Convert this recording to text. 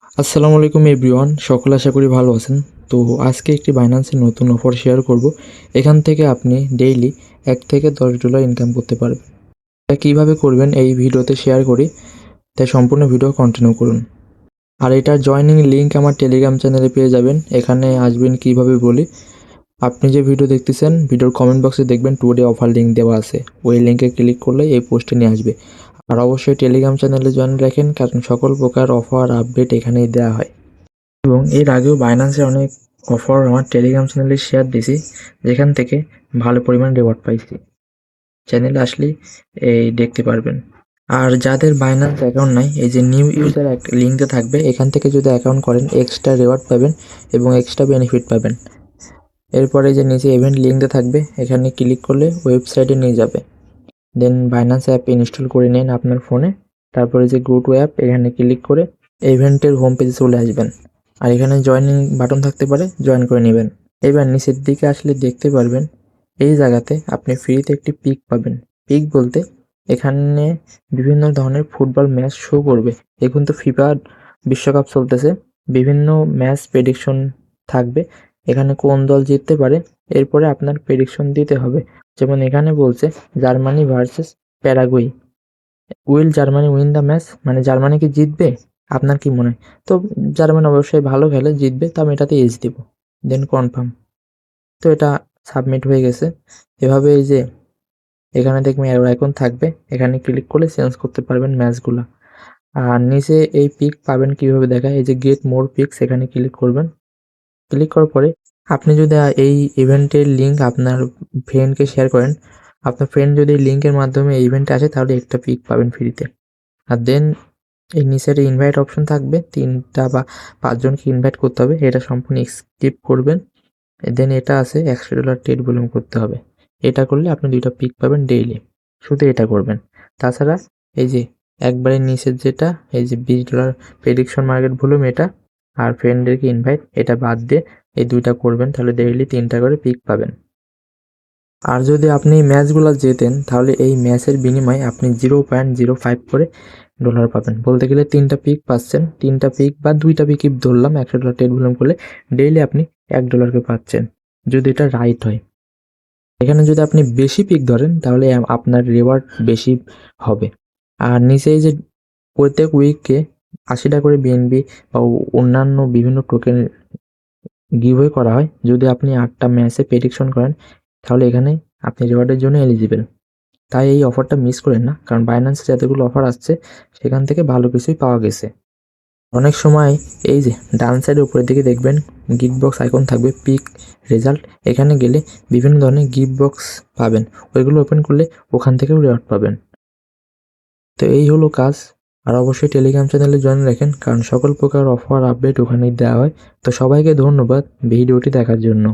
আসসালামু আলাইকুম এভরিওয়ান, সকলে আশা করি ভালো আছেন। তো আজকে একটি বাইন্যান্সের নতুন অফার শেয়ার করব। এখান থেকে আপনি ডেইলি $1 থেকে $10 ইনকাম করতে পারবেন। এটা কীভাবে করবেন এই ভিডিওতে শেয়ার করি, তাই সম্পূর্ণ ভিডিও কন্টিনিউ করুন। আর এটার জয়নিং লিঙ্ক আমার টেলিগ্রাম চ্যানেলে পেয়ে যাবেন। এখানে আসবেন কিভাবে বলি, আপনি যে ভিডিও দেখতেছেন ভিডিওর কমেন্ট বক্সে দেখবেন টুডে অফার লিঙ্ক দেওয়া আছে, ওই লিঙ্কে ক্লিক করলে এই পোস্টে নিয়ে আসবে। আর অবশ্যই টেলিগ্রাম চ্যানেলে জয়েন রাখেন, কারণ সকল প্রকার অফার আপডেট এখানেই দেওয়া হয়। এবং এর আগেও বাইন্যান্সের অনেক অফার আমার টেলিগ্রাম চ্যানেলে শেয়ার দিয়েছি, যেখান থেকে ভালো পরিমাণ রিওয়ার্ড পাইছি। চ্যানেলে আসলেই এই দেখতে পারবেন। আর যাদের বাইন্যান্স অ্যাকাউন্ট নাই, এই যে নিউ ইউজার একটা লিঙ্কে থাকবে, এখান থেকে যদি অ্যাকাউন্ট করেন এক্সট্রা রিওয়ার্ড পাবেন এবং এক্সট্রা বেনিফিট পাবেন। এরপরে যে নিচে ইভেন্ট লিঙ্কটা থাকবে, এখানে ক্লিক করলে ওয়েবসাইটে নিয়ে যাবে। দেন বাইন্যান্স অ্যাপ ইনস্টল করে নিন আপনার ফোনে। তারপরে যে গো টু অ্যাপ, এখানে ক্লিক করে ইভেন্টের হোম পেজে চলে আসবেন। আর এখানে জয়েনিং বাটন থাকতে পারে, জয়েন করে নেবেন। এবার নিচের দিকে আসলে দেখতে পারবেন এই জায়গাতে আপনি ফ্রিতে একটি পিক পাবেন। পিক বলতে এখানে বিভিন্ন ধরনের ফুটবল ম্যাচ শো করবে। এখন তো ফিফা বিশ্বকাপ চলতেছে, বিভিন্ন ম্যাচ প্রেডিকশন থাকবে। এখানে কোন দল জিততে পারে এরপরে আপনার প্রেডিকশন দিতে হবে। যেমন এখানে বলছে Germany versus Paraguay. Will Germany win the match, মানে জার্মানি কি জিতবে? আপনার কি মনে হয়? তো জার্মানি অবশ্যই ভালো খেলে, জিতবে, তো আমি এটাতে এজ দিব। দেন কনফার্ম। তো এটা সাবমিট হয়ে গেছে। এভাবে এই যে এখানে দেখবেন অ্যারো আইকন থাকবে, এখানে ক্লিক করলে চেঞ্জ করতে পারবেন ম্যাচগুলা। আর নিচে এই পিক পাবেন কিভাবে দেখায়, এই যে গেট মোর পিকস, এখানে ক্লিক করবেন। ক্লিক করার পরে আপনি যদি এই ইভেন্টের লিঙ্ক আপনার ফ্রেন্ডকে শেয়ার করেন, আপনার ফ্রেন্ড যদি এই লিঙ্কের মাধ্যমে এই ইভেন্টে আসে, তাহলে একটা পিক পাবেন ফ্রিতে। আর দেন এই নিচের ইনভাইট অপশন থাকবে, 3টা বা 5 জনকে ইনভাইট করতে হবে, এটা সম্পূর্ণ স্কিপ করবেন। দেন এটা আছে $100 ট্রেড ভলিউম করতে হবে। এটা করলে আপনি 2টা পিক পাবেন ডেইলি। শুধু এটা করবেন। তাছাড়া এই যে একবারে নিচের যেটা, এই যে $20 প্রেডিকশন মার্কেট ভলিউম, এটা আর ফ্রেন্ডদেরকে ইনভাইট, এটা বাদ দিয়ে এই 2টা করবেন, তাহলে ডেইলি 3টা করে পিক পাবেন। আর যদি আপনি এই ম্যাচগুলো জেতেন, তাহলে এই ম্যাচের বিনিময়ে আপনি 0.05 করে ডলার পাবেন। বলতে গেলে 3টা পিক পাচ্ছেন, 3টা পিক বা 2টা পিকই ধরলাম, $100 ট্রেড ভলিউম করলে ডেইলি আপনি $1 করে পাচ্ছেন, যদি এটা রাইট হয়। এখানে যদি আপনি বেশি পিক ধরেন, তাহলে আপনার রিওয়ার্ড বেশি হবে। আর নিচে এই যে প্রত্যেক উইকে 80টা করে বিএনবি বা অন্যান্য বিভিন্ন টোকেন গিভওয়ে করা হয়। যদি আপনি 8টা ম্যাচে প্রেডিকশন করেন, তাহলে এখানে আপনি রিওয়ার্ডের জন্য এলিজিবল। তাই এই অফারটা মিস করেন না, কারণ বাইন্যান্সে যতগুলো অফার আসছে সেখান থেকে ভালো কিছুই পাওয়া গেছে। অনেক সময় এই যে ডান সাইডের উপরের দিকে দেখবেন গিফট বক্স আইকন থাকবে, পিক রেজাল্ট, এখানে গেলে বিভিন্ন ধরনের গিফট বক্স পাবেন। ওইগুলো ওপেন করলে ওখান থেকেও রিওয়ার্ড পাবেন। তো এই হলো কাজ। আর অবশ্যই টেলিগ্রাম চ্যানেলে জয়েন রাখেন, কারণ সকল প্রকার অফার আপডেট ওখানেই দেওয়া হয়। তো সবাইকে ধন্যবাদ ভিডিওটি দেখার জন্য।